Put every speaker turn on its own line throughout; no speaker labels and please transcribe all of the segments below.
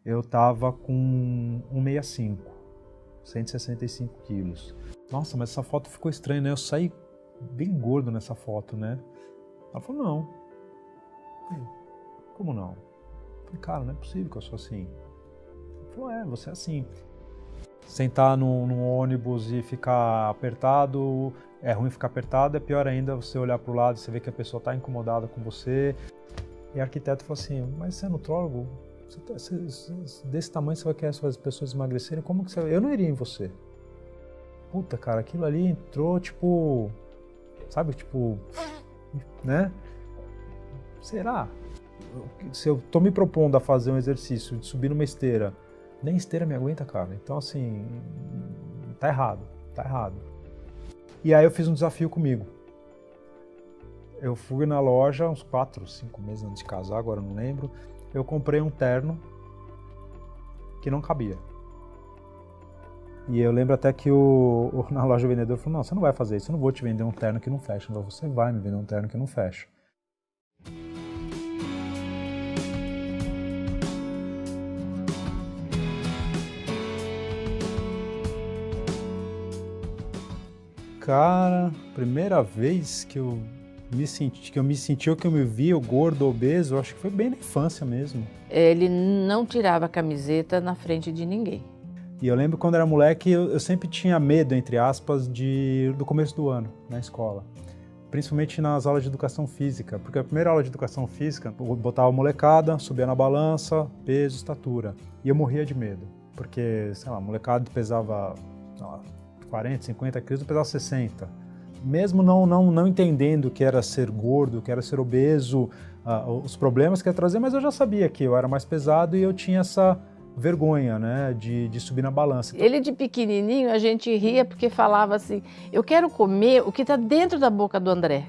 eu tava com 1,65, 165 quilos. Nossa, mas essa foto ficou estranha, né? Eu saí bem gordo nessa foto, né? Ela falou, não. Eu falei, como não? Eu falei, cara, não é possível que eu sou assim. Ela falou, você é assim. Sentar num ônibus e ficar apertado, é ruim ficar apertado, é pior ainda você olhar pro lado e você ver que a pessoa está incomodada com você. E a arquiteta falou assim, mas você é nutrólogo? Desse tamanho você vai querer as pessoas emagrecerem? Como que você... Eu não iria em você. Puta, cara, aquilo ali entrou, tipo... Sabe, tipo... Né? Será? Se eu tô me propondo a fazer um exercício de subir numa esteira, nem esteira me aguenta, cara. Então, assim, tá errado, tá errado. E aí eu fiz um desafio comigo. Eu fui na loja uns 4, 5 meses antes de casar, agora eu não lembro. Eu comprei um terno que não cabia. E eu lembro até que na loja o vendedor falou, não, você não vai fazer isso, eu não vou te vender um terno que não fecha. Falei, você vai me vender um terno que não fecha. Cara, primeira vez que eu me vi gordo, obeso, acho que foi bem na infância mesmo.
Ele não tirava a camiseta na frente de ninguém.
E eu lembro quando era moleque, eu sempre tinha medo, entre aspas, do começo do ano na escola. Principalmente nas aulas de educação física, porque a primeira aula de educação física, eu botava a molecada, subia na balança, peso, estatura. E eu morria de medo, porque, sei lá, a molecada pesava 40, 50 quilos, eu pesava 60. Mesmo não entendendo o que era ser gordo, o que era ser obeso, os problemas que ia trazer, mas eu já sabia que eu era mais pesado e eu tinha essa vergonha, né, de subir na balança.
Ele de pequenininho, a gente ria porque falava assim, eu quero comer o que está dentro da boca do André.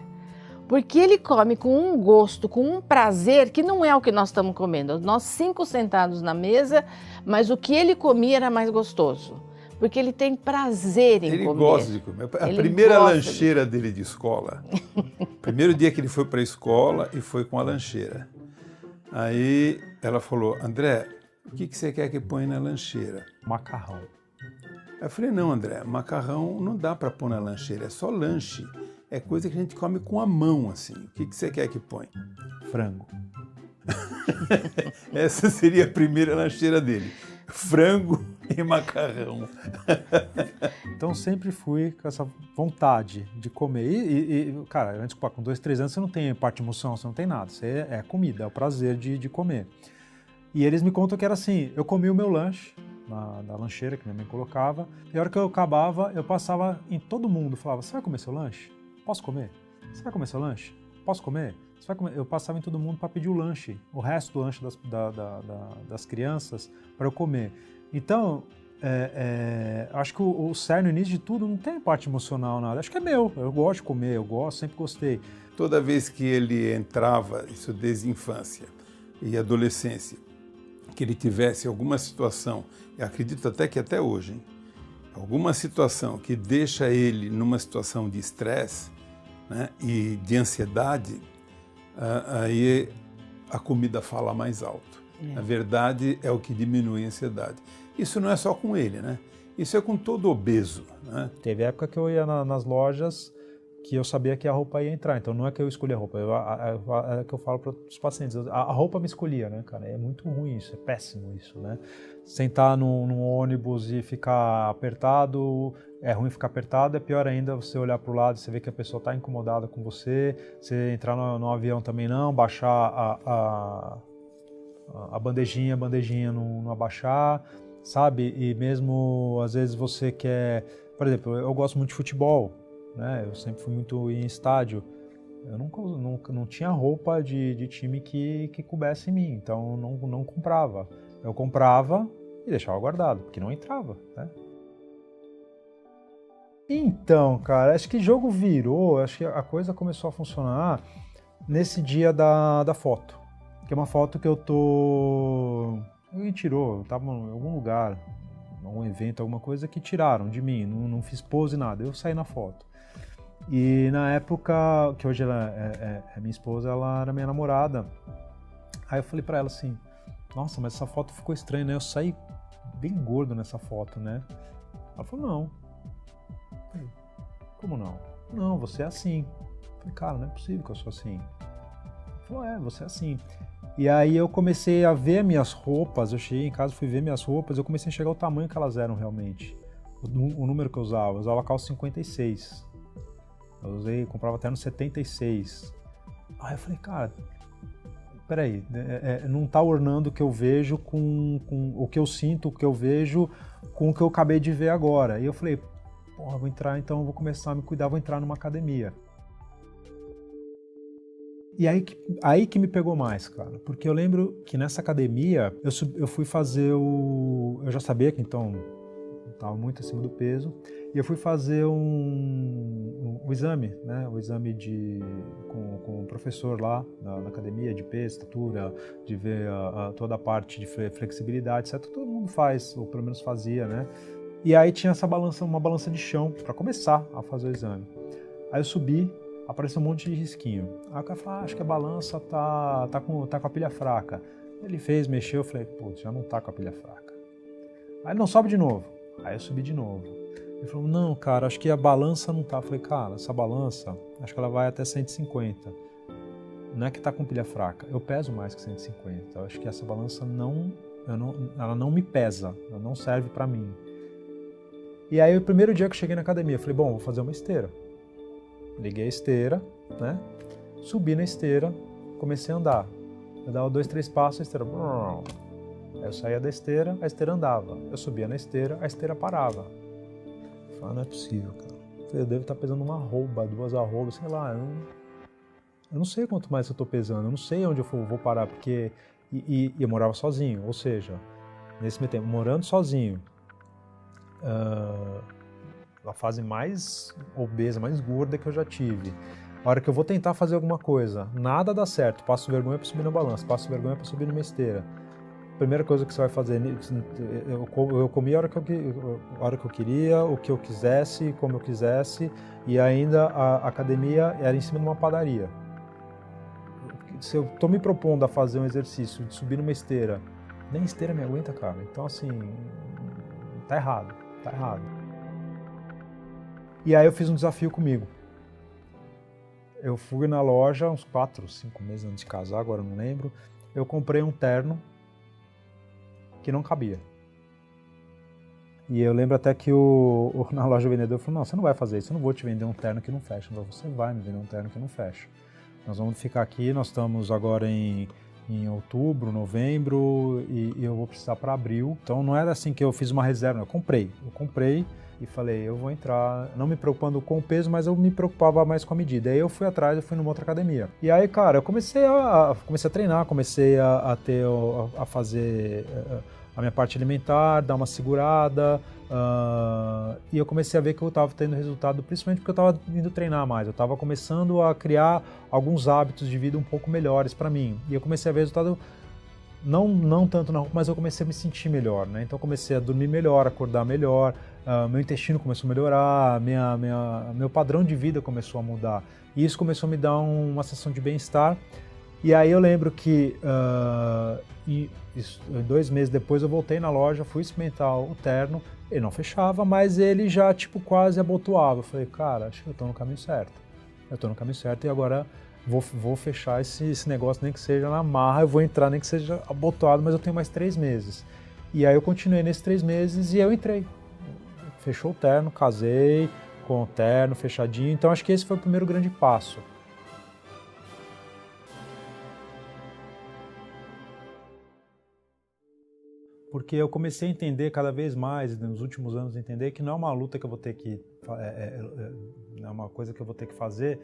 Porque ele come com um gosto, com um prazer, que não é o que nós estamos comendo. Nós 5 sentados na mesa, mas o que ele comia era mais gostoso. Porque ele tem prazer em comer.
Ele gosta de comer. A primeira lancheira dele de escola, primeiro dia que ele foi para a escola e foi com a lancheira. Aí ela falou, André, o que você quer que põe na lancheira?
Macarrão.
Eu falei, não, André, macarrão não dá para pôr na lancheira, é só lanche. É coisa que a gente come com a mão, assim. O que você quer que põe?
Frango.
Essa seria a primeira lancheira dele. Frango e macarrão.
Então sempre fui com essa vontade de comer. Cara, antes, com 2, 3 anos você não tem parte de emoção, você não tem nada. Você é comida, é o prazer de comer. E eles me contam que era assim, eu comia o meu lanche na lancheira que minha mãe colocava, e a hora que eu acabava, eu passava em todo mundo, falava, você vai comer seu lanche? Posso comer? Você vai comer seu lanche? Posso comer? Você vai comer? Eu passava em todo mundo para pedir o lanche, o resto do lanche das crianças, para eu comer. Então, acho que o cerne, no início de tudo, não tem parte emocional, nada. Acho que é meu, eu gosto de comer, sempre gostei.
Toda vez que ele entrava, isso desde a infância e adolescência, que ele tivesse alguma situação, eu acredito até que até hoje, hein, alguma situação que deixa ele numa situação de estresse, né, e de ansiedade, aí a comida fala mais alto. Na verdade, é o que diminui a ansiedade. Isso não é só com ele, né? Isso é com todo obeso, né?
Teve época que eu ia nas lojas que eu sabia que a roupa ia entrar, então não é que eu escolhi a roupa, é que eu falo para os pacientes, a roupa me escolhia, né, cara? É muito ruim isso, é péssimo isso, né? Sentar num ônibus e ficar apertado, é ruim ficar apertado, é pior ainda você olhar para o lado e você ver que a pessoa está incomodada com você, você entrar no avião também não, baixar a bandejinha não abaixar, sabe? E mesmo às vezes você quer, por exemplo, eu gosto muito de futebol, né? Eu sempre fui muito em estádio. Eu não tinha roupa de time que coubesse em mim, então não comprava. Eu comprava e deixava guardado, porque não entrava, né? Então, cara, acho que o jogo virou, acho que a coisa começou a funcionar nesse dia da foto. Que é uma foto que alguém tirou, eu tava em algum lugar, algum evento, alguma coisa que tiraram de mim, não fiz pose, nada, eu saí na foto. E na época, que hoje ela é minha esposa, ela era minha namorada, aí eu falei pra ela assim, nossa, mas essa foto ficou estranha, né? Eu saí bem gordo nessa foto, né? Ela falou, não. Eu falei, como não? Não, você é assim. Eu falei, cara, não é possível que eu sou assim. Ela falou, você é assim. E aí eu comecei a ver minhas roupas, eu cheguei em casa, fui ver minhas roupas, eu comecei a enxergar o tamanho que elas eram realmente. O número que eu usava calça 56. Eu comprava até no 76. Aí eu falei, cara, peraí, não tá ornando o que eu vejo com o que eu sinto, o que eu vejo com o que eu acabei de ver agora. E eu falei, porra, vou entrar, então vou começar a me cuidar, vou entrar numa academia. E aí que me pegou mais, cara, porque eu lembro que nessa academia eu fui fazer eu já sabia que então estava muito acima do peso, e eu fui fazer o exame, né, o exame com o professor lá na academia, de peso, estatura, de ver toda a parte de flexibilidade, etc. Todo mundo faz, ou pelo menos fazia, né, e aí tinha uma balança de chão para começar a fazer o exame. Aí eu subi, apareceu um monte de risquinho. Aí o cara falou, acho que a balança tá com a pilha fraca. Ele fez, mexeu, eu falei, putz, já não tá com a pilha fraca. Aí não, sobe de novo. Aí eu subi de novo. Ele falou, não, cara, acho que a balança não tá. Eu falei, cara, essa balança, acho que ela vai até 150. Não é que tá com pilha fraca, eu peso mais que 150. Eu acho que essa balança ela não me pesa, ela não serve pra mim. E aí o primeiro dia que eu cheguei na academia, eu falei, bom, vou fazer uma esteira. Liguei a esteira, né? Subi na esteira, comecei a andar. Eu dava 2, 3 passos, a esteira... Aí eu saía da esteira, a esteira andava. Eu subia na esteira, a esteira parava. Eu falei, não é possível, cara. Eu falei, eu devo estar pesando uma arroba, 2 arrobas, sei lá. Eu não sei quanto mais eu estou pesando, eu não sei onde eu vou parar, porque... E eu morava sozinho, ou seja, nesse meio tempo, morando sozinho, a fase mais obesa, mais gorda que eu já tive. A hora que eu vou tentar fazer alguma coisa, nada dá certo, passo vergonha para subir na balança, passo vergonha para subir numa esteira. Primeira coisa que você vai fazer, eu comia a hora que eu queria, o que eu quisesse, como eu quisesse, e ainda a academia era em cima de uma padaria. Se eu estou me propondo a fazer um exercício de subir numa esteira, nem esteira me aguenta, cara. Então, assim, tá errado. E aí eu fiz um desafio comigo. Eu fui na loja uns 4, 5 meses antes de casar, agora eu não lembro. Eu comprei um terno que não cabia. E eu lembro até que na loja o vendedor falou, não, você não vai fazer isso, eu não vou te vender um terno que não fecha. Eu falei, você vai me vender um terno que não fecha. Nós vamos ficar aqui, nós estamos agora em outubro, novembro, e eu vou precisar para abril. Então não era assim que eu fiz uma reserva, eu comprei e falei, eu vou entrar, não me preocupando com o peso, mas eu me preocupava mais com a medida. Aí eu fui atrás, eu fui numa outra academia. E aí, cara, eu comecei a treinar, comecei a fazer a minha parte alimentar, dar uma segurada, e eu comecei a ver que eu estava tendo resultado, principalmente porque eu estava indo treinar mais, eu estava começando a criar alguns hábitos de vida um pouco melhores para mim, e eu comecei a ver resultado, não tanto na roupa, mas eu comecei a me sentir melhor, né? Então eu comecei a dormir melhor, acordar melhor, meu intestino começou a melhorar, meu padrão de vida começou a mudar, e isso começou a me dar uma sensação de bem-estar. E aí eu lembro que 2 meses depois eu voltei na loja, fui experimentar o terno, ele não fechava, mas ele já quase abotoava. Eu falei, cara, acho que eu estou no caminho certo. Eu estou no caminho certo e agora vou fechar esse negócio, nem que seja na marra, eu vou entrar, nem que seja abotoado, mas eu tenho mais 3 meses. E aí eu continuei nesses 3 meses e eu entrei. Fechou o terno, casei com o terno fechadinho, então acho que esse foi o primeiro grande passo. Porque eu comecei a entender cada vez mais, nos últimos anos, entender que não é uma luta que eu vou ter que... não é uma coisa que eu vou ter que fazer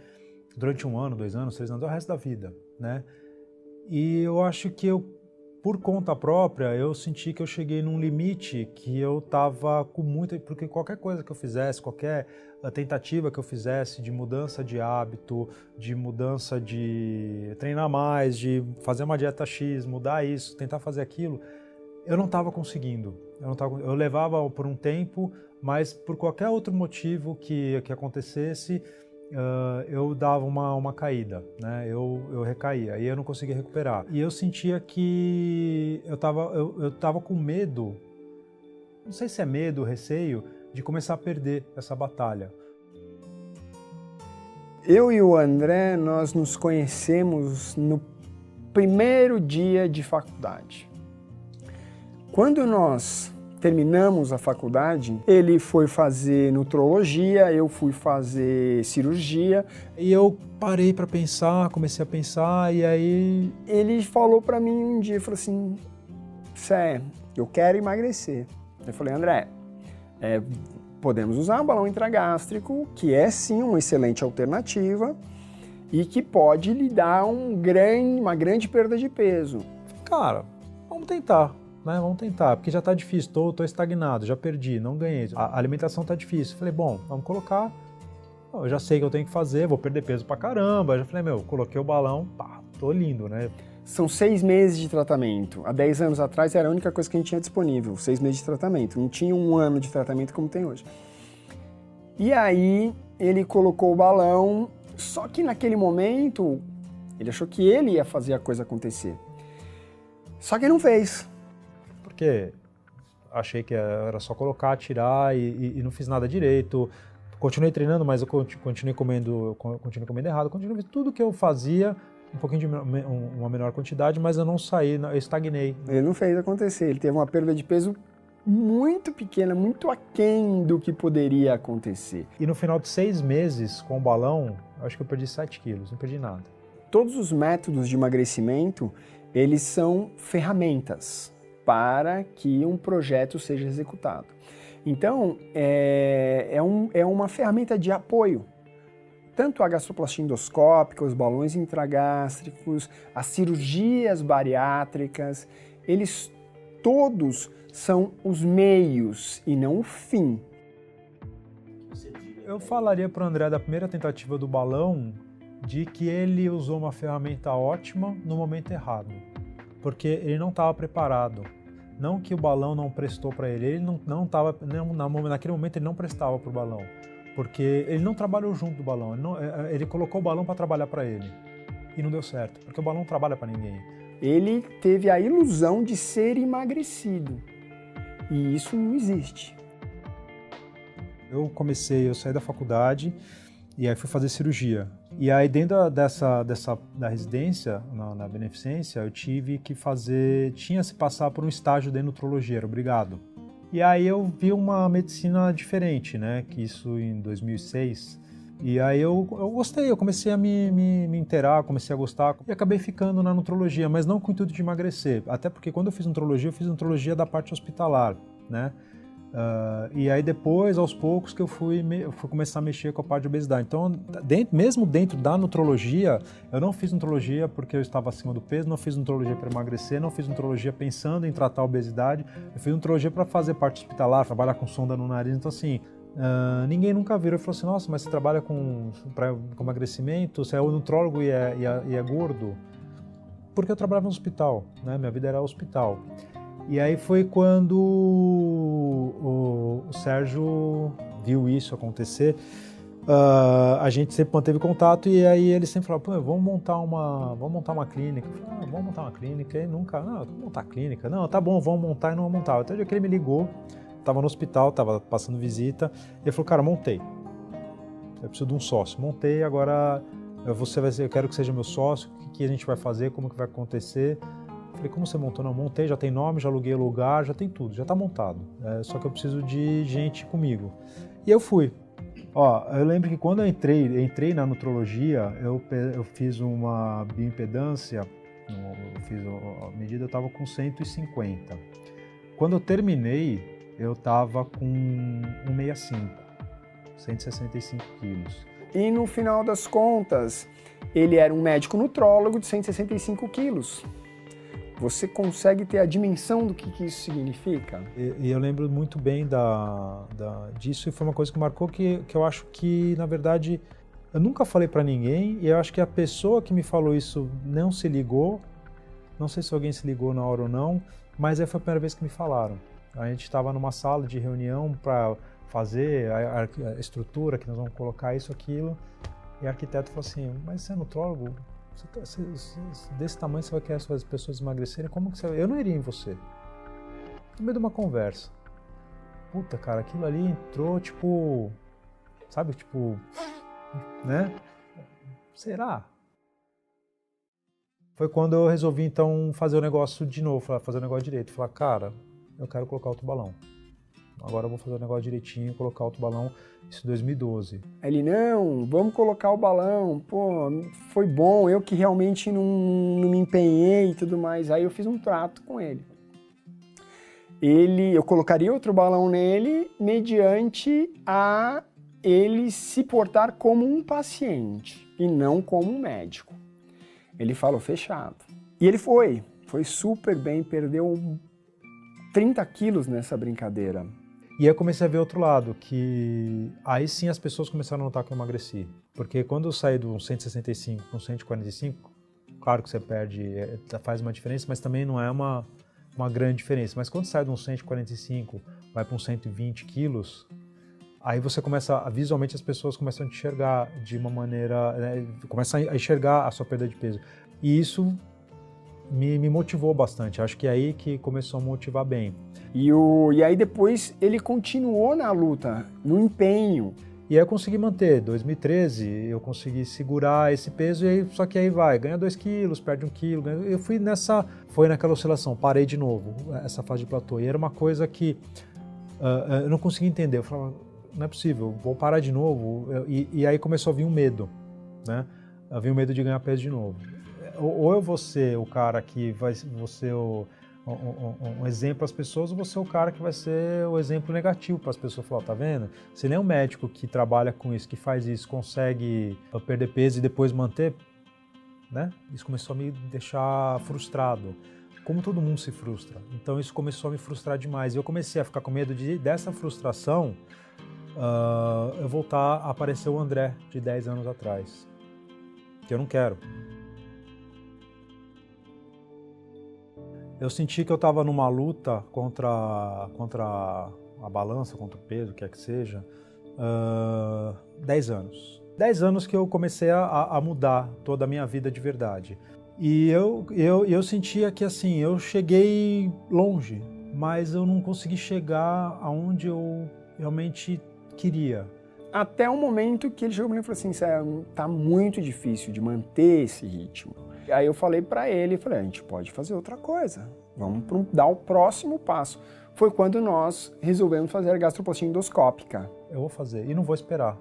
durante 1 ano, 2 anos, 3 anos, é o resto da vida, né? E eu acho que por conta própria, eu senti que eu cheguei num limite que eu estava com muita... Porque qualquer coisa que eu fizesse, qualquer tentativa que eu fizesse de mudança de hábito, de mudança de treinar mais, de fazer uma dieta X, mudar isso, tentar fazer aquilo... Eu não estava conseguindo, eu levava por um tempo, mas por qualquer outro motivo que acontecesse, eu dava uma caída, né? Eu recaía e eu não conseguia recuperar. E eu sentia que eu tava com medo, não sei se é medo, receio, de começar a perder essa batalha.
Eu e o André, nós nos conhecemos no primeiro dia de faculdade. Quando nós terminamos a faculdade, ele foi fazer nutrologia, eu fui fazer cirurgia.
E eu parei para pensar, comecei a pensar e aí...
Ele falou para mim um dia, falou assim, Sé, eu quero emagrecer. Eu falei, André, podemos usar um balão intragástrico, que é sim uma excelente alternativa e que pode lhe dar uma grande perda de peso.
Cara, vamos tentar. Né, vamos tentar, porque já tá difícil, tô estagnado, já perdi, não ganhei, a alimentação tá difícil. Falei, bom, vamos colocar, eu já sei o que eu tenho que fazer, vou perder peso pra caramba. Eu já falei, coloquei o balão, pá, tô lindo, né?
São 6 meses de tratamento. Há 10 anos atrás era a única coisa que a gente tinha disponível, 6 meses de tratamento. Não tinha 1 ano de tratamento como tem hoje. E aí ele colocou o balão, só que naquele momento ele achou que ele ia fazer a coisa acontecer. Só que não fez.
Porque achei que era só colocar, tirar e não fiz nada direito. Continuei treinando, mas eu continuei comendo errado. Continuei tudo que eu fazia, um pouquinho de uma menor quantidade, mas eu não saí, eu estagnei.
Ele não fez acontecer, ele teve uma perda de peso muito pequena, muito aquém do que poderia acontecer.
E no final de 6 meses com o balão, eu acho que eu perdi 7 quilos, não perdi nada.
Todos os métodos de emagrecimento, eles são ferramentas para que um projeto seja executado. Então, é uma ferramenta de apoio. Tanto a gastroplastia endoscópica, os balões intragástricos, as cirurgias bariátricas, eles todos são os meios e não o fim.
Eu falaria para o André da primeira tentativa do balão de que ele usou uma ferramenta ótima no momento errado, porque ele não estava preparado. Não que o balão não prestou para ele não estava, naquele momento ele não prestava para o balão, porque ele não trabalhou junto do balão, ele colocou o balão para trabalhar para ele e não deu certo, porque o balão não trabalha para ninguém.
Ele teve a ilusão de ser emagrecido e isso não existe.
Eu saí da faculdade e aí fui fazer cirurgia. E aí dentro da residência, na beneficência, eu tive que tinha se passar por um estágio de nutrologia, era obrigado. E aí eu vi uma medicina diferente, né, que isso em 2006. E aí eu gostei, eu comecei a me inteirar, comecei a gostar e acabei ficando na nutrologia, mas não com o intuito de emagrecer. Até porque quando eu fiz nutrologia da parte hospitalar, né? E aí depois, aos poucos, que eu fui começar a mexer com a parte de obesidade. Então, mesmo dentro da nutrologia, eu não fiz nutrologia porque eu estava acima do peso, não fiz nutrologia para emagrecer, não fiz nutrologia pensando em tratar a obesidade, eu fiz nutrologia para fazer parte hospitalar, trabalhar com sonda no nariz. Então, assim, ninguém nunca virou e falou assim, nossa, mas você trabalha com emagrecimento, você é o nutrólogo e é gordo? Porque eu trabalhava no hospital, né? Minha vida era hospital. E aí foi quando o Sérgio viu isso acontecer, a gente sempre manteve contato e aí ele sempre falava, pô, vamos montar uma clínica. Eu falei, vamos montar uma clínica, e nunca, vamos montar clínica, não, tá bom, vamos montar, e não montava. Até o dia que ele me ligou, estava no hospital, estava passando visita, ele falou, cara, montei, eu preciso de um sócio, montei, agora eu quero que seja meu sócio, o que a gente vai fazer, como que vai acontecer. Falei, como você montou? Não, montei, já tem nome, já aluguei lugar, já tem tudo, já está montado. Só que eu preciso de gente comigo. E eu fui. Eu lembro que quando eu entrei na nutrologia, eu fiz uma bioimpedância, eu fiz a medida, eu estava com 150. Quando eu terminei, eu estava com 165, 165 quilos.
E no final das contas, ele era um médico nutrólogo de 165 quilos. Você consegue ter a dimensão do que isso significa?
E eu lembro muito bem disso e foi uma coisa que marcou que eu acho que, na verdade, eu nunca falei para ninguém e eu acho que a pessoa que me falou isso não se ligou, não sei se alguém se ligou na hora ou não, mas aí foi a primeira vez que me falaram. A gente estava numa sala de reunião para fazer a estrutura, que nós vamos colocar isso, aquilo. E a arquiteta falou assim, mas você é nutrólogo? Desse tamanho você vai querer as pessoas emagrecerem? Como que você vai? Eu não iria em você. No meio de uma conversa. Puta, cara, aquilo ali entrou, tipo... Sabe, tipo... Né? Será? Foi quando eu resolvi, então, fazer o negócio de novo, fazer o negócio direito. Falar, cara, eu quero colocar outro balão. Agora eu vou fazer o negócio direitinho, colocar outro balão, isso em 2012.
Ele, não, vamos colocar o balão, pô, foi bom, eu que realmente não me empenhei e tudo mais. Aí eu fiz um trato com ele. Eu colocaria outro balão nele mediante a ele se portar como um paciente e não como um médico. Ele falou, fechado. E ele foi super bem, perdeu 30 quilos nessa brincadeira.
E aí eu comecei a ver outro lado, que aí sim as pessoas começaram a notar que eu emagreci. Porque quando eu saí do 165 para um 145, claro que você perde, faz uma diferença, mas também não é uma grande diferença. Mas quando sai de um 145, vai para uns 120 quilos, aí você começa, visualmente as pessoas começam a te enxergar de uma maneira, né, começam a enxergar a sua perda de peso. E isso me motivou bastante, acho que é aí que começou a motivar bem.
E aí depois ele continuou na luta, no empenho.
E aí eu consegui manter, 2013 eu consegui segurar esse peso, e aí, só que aí ganha 2 quilos, perde 1 quilo, eu foi naquela oscilação, parei de novo, essa fase de platô, e era uma coisa que eu não conseguia entender, eu falava, não é possível, vou parar de novo, e aí começou a vir um medo, né? Havia um medo de ganhar peso de novo. Ou eu vou ser o cara que vai ser um exemplo às pessoas, ou vou ser o cara que vai ser o exemplo negativo para as pessoas. Falar, tá vendo? Se nem um médico que trabalha com isso, que faz isso, consegue perder peso e depois manter, né? Isso começou a me deixar frustrado. Como todo mundo se frustra. Então isso começou a me frustrar demais. E eu comecei a ficar com medo dessa frustração eu voltar a aparecer o André de 10 anos atrás. Que eu não quero. Eu senti que eu estava numa luta contra a balança, contra o peso, o que é que seja, 10 anos. 10 anos que eu comecei a mudar toda a minha vida de verdade. E eu sentia que assim, eu cheguei longe, mas eu não consegui chegar aonde eu realmente queria.
Até o momento que ele chegou para mim e falou assim, tá muito difícil de manter esse ritmo. Aí eu falei para ele, a gente pode fazer outra coisa, vamos dar o próximo passo. Foi quando nós resolvemos fazer a gastroplastia endoscópica.
Eu vou fazer e não vou esperar.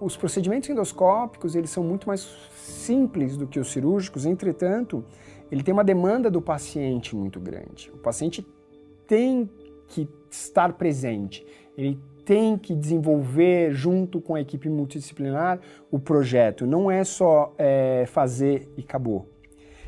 Os procedimentos endoscópicos, eles são muito mais simples do que os cirúrgicos, entretanto, ele tem uma demanda do paciente muito grande. O paciente tem que estar presente, ele tem que desenvolver junto com a equipe multidisciplinar o projeto, não é só fazer e acabou.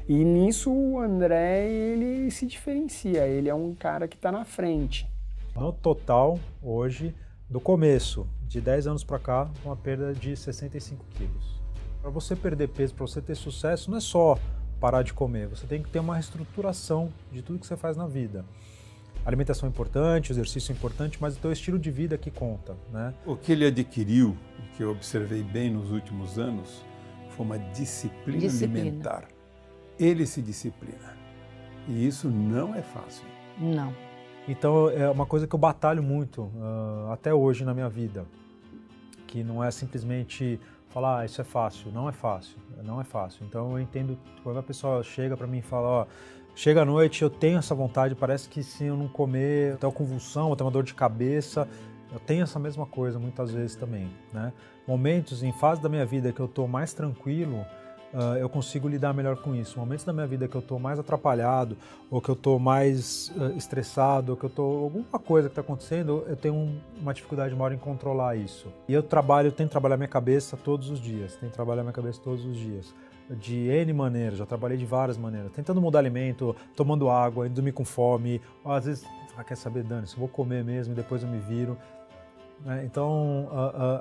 E nisso o André, ele se diferencia, ele é um cara que está na frente.
No total, hoje, do começo, de 10 anos para cá, uma perda de 65 quilos. Para você perder peso, para você ter sucesso, não é só parar de comer, você tem que ter uma reestruturação de tudo que você faz na vida. Alimentação é importante, exercício é importante, mas o teu estilo de vida que conta, né?
O que ele adquiriu, e que eu observei bem nos últimos anos, foi uma disciplina alimentar. Ele se disciplina. E isso não é fácil.
Não.
Então é uma coisa que eu batalho muito, até hoje na minha vida. Que não é simplesmente falar, isso é fácil. Não é fácil, não é fácil. Então eu entendo, quando a pessoa chega para mim e fala, chega à noite, eu tenho essa vontade, parece que se eu não comer, eu tenho uma convulsão, eu tenho uma dor de cabeça, eu tenho essa mesma coisa muitas vezes também, né? Momentos, em fase da minha vida que eu estou mais tranquilo, eu consigo lidar melhor com isso. Momentos da minha vida que eu estou mais atrapalhado, ou que eu estou mais estressado, ou que eu estou alguma coisa que está acontecendo, eu tenho uma dificuldade maior em controlar isso. E eu tento trabalhar minha cabeça todos os dias, de N maneiras, já trabalhei de várias maneiras, tentando mudar alimento, tomando água, indo dormir com fome, ou às vezes, quer saber, dane-se, vou comer mesmo e depois eu me viro. Então,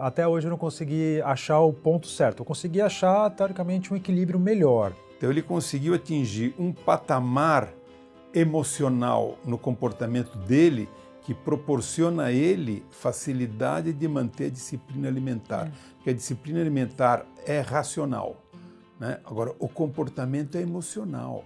até hoje eu não consegui achar o ponto certo, eu consegui achar, teoricamente, um equilíbrio melhor.
Então ele conseguiu atingir um patamar emocional no comportamento dele que proporciona a ele facilidade de manter a disciplina alimentar. Porque a disciplina alimentar é racional, né? Agora, o comportamento é emocional.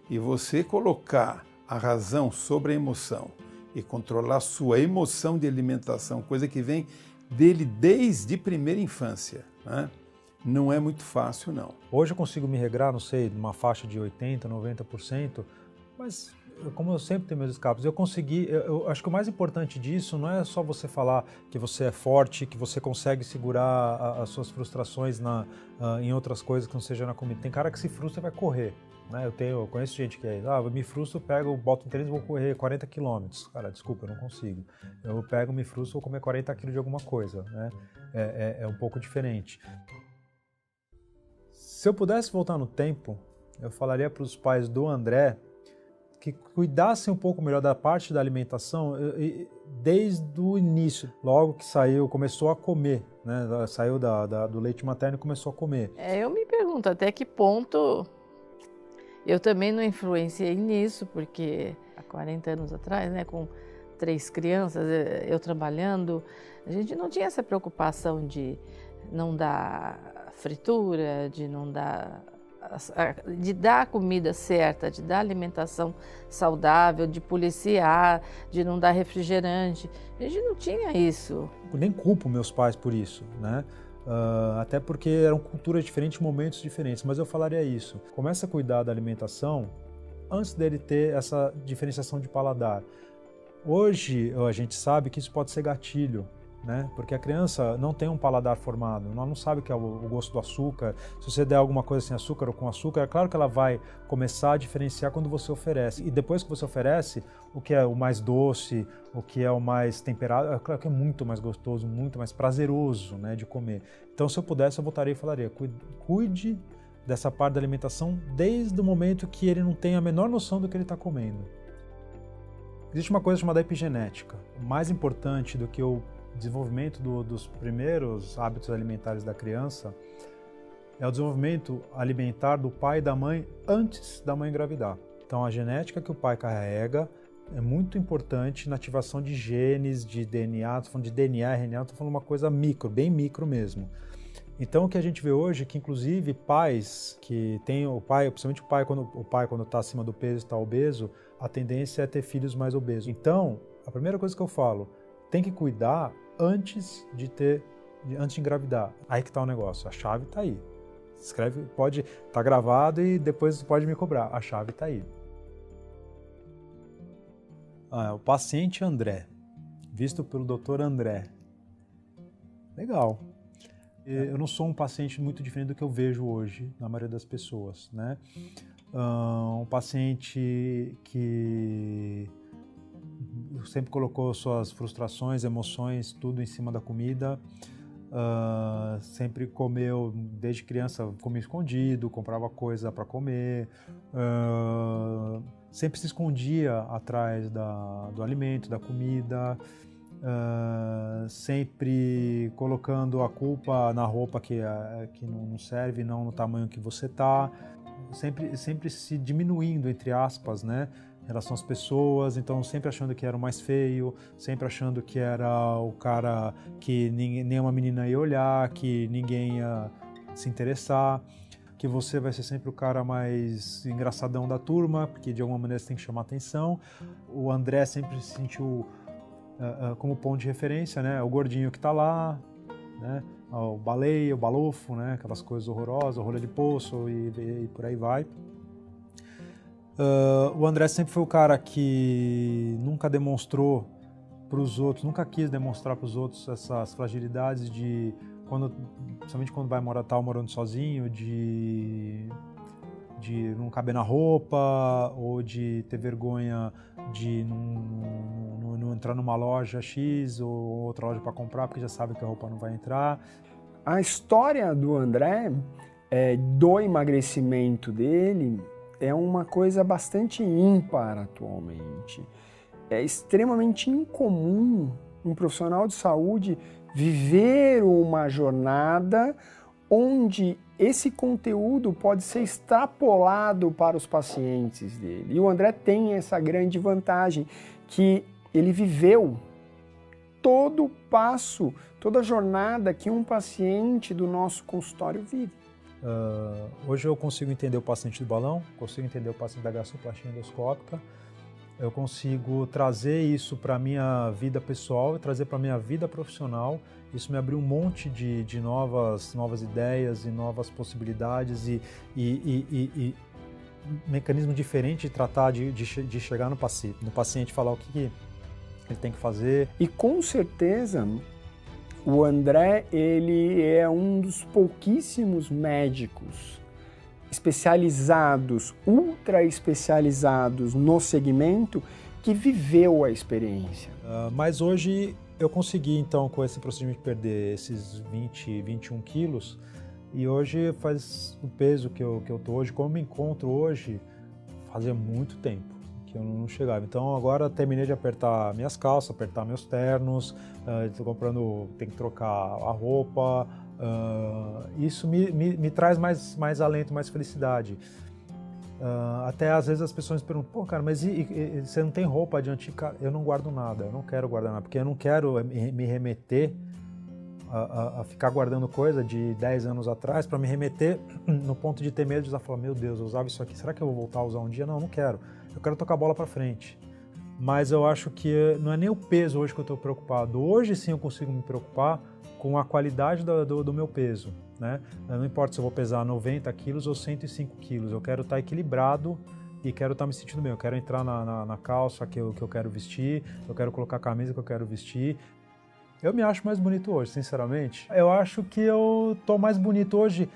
E você colocar a razão sobre a emoção e controlar a sua emoção de alimentação, coisa que vem dele desde primeira infância, né? Não é muito fácil, não.
Hoje eu consigo me regrar, não sei, numa faixa de 80%, 90%, mas como eu sempre tenho meus escapes, eu consegui, eu acho que o mais importante disso não é só você falar que você é forte, que você consegue segurar as suas frustrações em outras coisas que não seja na comida. Tem cara que se frustra e vai correr, né? Eu conheço gente que eu me frustro, eu pego, boto um tênis e vou correr 40 quilômetros. Cara, desculpa, eu não consigo. Eu pego, me frustro, vou comer 40 quilos de alguma coisa, né? É um pouco diferente. Se eu pudesse voltar no tempo, eu falaria para os pais do André que cuidassem um pouco melhor da parte da alimentação desde o início, logo que começou a comer, né? Saiu do leite materno e começou a comer.
Eu me pergunto até que ponto eu também não influenciei nisso, porque há 40 anos atrás, né, com 3 crianças, eu trabalhando, a gente não tinha essa preocupação de não dar fritura, de dar a comida certa, de dar alimentação saudável, de policiar, de não dar refrigerante. A gente não tinha isso.
Eu nem culpo meus pais por isso, né? Até porque eram culturas diferentes, momentos diferentes, mas eu falaria isso. Começa a cuidar da alimentação antes dele ter essa diferenciação de paladar. Hoje a gente sabe que isso pode ser gatilho, né? Porque a criança não tem um paladar formado, ela não sabe o que é o gosto do açúcar. Se você der alguma coisa sem açúcar ou com açúcar, é claro que ela vai começar a diferenciar quando você oferece. E depois que você oferece, o que é o mais doce, o que é o mais temperado, é claro que é muito mais gostoso, muito mais prazeroso, né, de comer. Então, se eu pudesse, eu voltaria e falaria, cuide dessa parte da alimentação desde o momento que ele não tem a menor noção do que ele está comendo. Existe uma coisa chamada epigenética. O mais importante do que o desenvolvimento dos primeiros hábitos alimentares da criança é o desenvolvimento alimentar do pai e da mãe antes da mãe engravidar. Então, a genética que o pai carrega é muito importante na ativação de genes, de DNA. Estou falando de DNA, RNA, estou falando uma coisa micro, bem micro mesmo. Então, o que a gente vê hoje é que, inclusive, pais que têm principalmente o pai quando está acima do peso, está obeso, a tendência é ter filhos mais obesos. Então, a primeira coisa que eu falo, tem que cuidar antes de engravidar. Aí que está o negócio, a chave está aí. Escreve, tá gravado e depois pode me cobrar, a chave está aí. O paciente André, visto pelo Dr. André. Legal. Eu não sou um paciente muito diferente do que eu vejo hoje na maioria das pessoas, né? Um paciente que sempre colocou suas frustrações, emoções, tudo em cima da comida. Sempre comeu, desde criança, comia escondido, comprava coisa para comer. Sempre se escondia atrás do alimento, da comida. Sempre colocando a culpa na roupa que não serve, não no tamanho que você tá. Sempre se diminuindo, entre aspas, né, em relação às pessoas, então sempre achando que era o mais feio, sempre achando que era o cara que nenhuma menina ia olhar, que ninguém ia se interessar, que você vai ser sempre o cara mais engraçadão da turma, porque de alguma maneira você tem que chamar atenção. O André sempre se sentiu como ponto de referência, né, o gordinho que tá lá, né, o baleia, o balofo, né, aquelas coisas horrorosas, rolha de poço e por aí vai. O André sempre foi o cara que nunca demonstrou para os outros, nunca quis demonstrar para os outros essas fragilidades de, principalmente quando vai morando sozinho, de não caber na roupa, ou de ter vergonha de não entrar numa loja X ou outra loja para comprar, porque já sabe que a roupa não vai entrar.
A história do André, do emagrecimento dele, é uma coisa bastante ímpar atualmente. É extremamente incomum um profissional de saúde viver uma jornada onde esse conteúdo pode ser extrapolado para os pacientes dele. E o André tem essa grande vantagem, que ele viveu todo o passo, toda a jornada que um paciente do nosso consultório vive.
Hoje eu consigo entender o paciente do balão, consigo entender o paciente da gastroplastia endoscópica, eu consigo trazer isso para a minha vida pessoal e trazer para a minha vida profissional. Isso me abriu um monte de novas ideias e novas possibilidades e mecanismo diferente de tratar, de chegar no paciente e falar o que ele tem que fazer.
E com certeza o André, ele é um dos pouquíssimos médicos especializados, ultra especializados no segmento que viveu a experiência.
Mas hoje eu consegui então com esse procedimento perder esses 21 quilos e hoje faz o peso que eu tô hoje, como eu me encontro hoje, fazia muito tempo que eu não chegava. Então agora terminei de apertar minhas calças, apertar meus ternos, estou comprando, tem que trocar a roupa, isso me traz mais alento, mais felicidade. Até às vezes as pessoas me perguntam, pô cara, mas você não tem roupa de antigo? Eu não guardo nada, eu não quero guardar nada, porque eu não quero me remeter a ficar guardando coisa de 10 anos atrás para me remeter no ponto de ter medo de falar, meu Deus, eu usava isso aqui, será que eu vou voltar a usar um dia? Não, não quero. Eu quero tocar a bola para frente. Mas eu acho que não é nem o peso hoje que eu estou preocupado. Hoje sim eu consigo me preocupar com a qualidade do meu peso, né? Não importa se eu vou pesar 90 quilos ou 105 quilos, eu quero estar equilibrado e quero estar me sentindo bem. Eu quero entrar na calça que eu quero vestir, eu quero colocar a camisa que eu quero vestir. Eu me acho mais bonito hoje, sinceramente. Eu acho que eu tô mais bonito hoje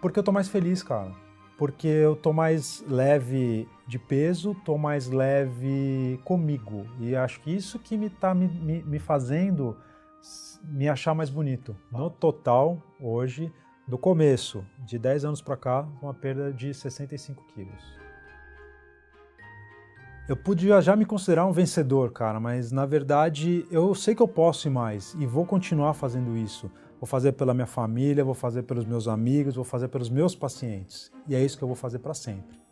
porque eu tô mais feliz, cara. Porque eu tô mais leve de peso, tô mais leve comigo. E acho que isso que tá me fazendo me achar mais bonito. No total, hoje, do começo, de 10 anos pra cá, uma perda de 65 quilos. Eu podia já me considerar um vencedor, cara, mas na verdade eu sei que eu posso ir mais e vou continuar fazendo isso. Vou fazer pela minha família, vou fazer pelos meus amigos, vou fazer pelos meus pacientes. E é isso que eu vou fazer para sempre.